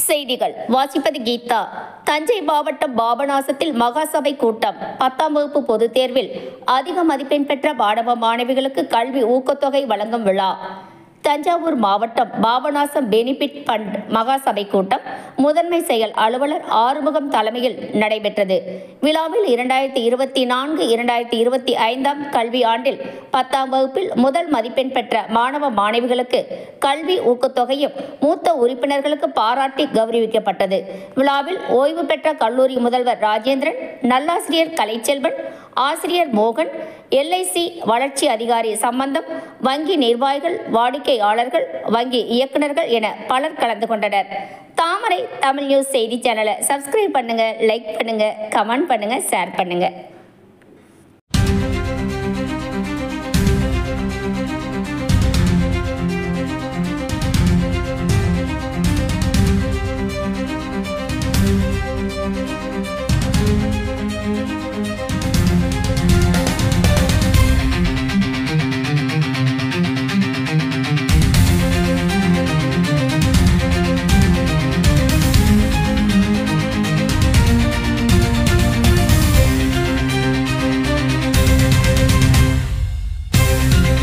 செய்திகள் வாசிப்பது கீதா. தஞ்சை மாவட்டம் பாபநாசத்தில் மகாசபை கூட்டம். 10ஆம் வகுப்பு பொதுத் தேர்வில் அதிக மதிப்பெண் பெற்ற மாணவ மாணவிகளுக்கு கல்வி ஊக்கத்தொகை வழங்கும் விழா. தஞ்சாவூர் மாவட்டம் பாபநாசம் பெனிபிட் ஃபண்ட் மகாசபை கூட்டம் முதன்மை செயல் அலுவலர் ஆறுமுகம் தலைமையில் நடைபெற்றது. விழாவில் 2024-2025 கல்வி ஆண்டில் 10ஆம் வகுப்பில் முதல் மதிப்பெண் பெற்ற மாணவ மாணவிகளுக்கு கல்வி ஊக்கத்தொகையும் மூத்த உறுப்பினர்களுக்கு பாராட்டி கௌரவிக்கப்பட்டது. விழாவில் ஓய்வு பெற்ற கல்லூரி முதல்வர் ராஜேந்திரன், நல்லாசிரியர் கலைச்செல்வன், ஆசிரியர் மோகன், LIC வளர்ச்சி அதிகாரி சம்பந்தம், வங்கி நிர்வாகிகள், வாடிக்கையாளர்கள், வங்கி இயக்குநர்கள் என பலர் கலந்து கொண்டனர். தாமரை தமிழ் நியூஸ் செய்தி சேனலை சப்ஸ்கிரைப் பண்ணுங்க, லைக் பண்ணுங்க, கமெண்ட் பண்ணுங்க, ஷேர் பண்ணுங்க.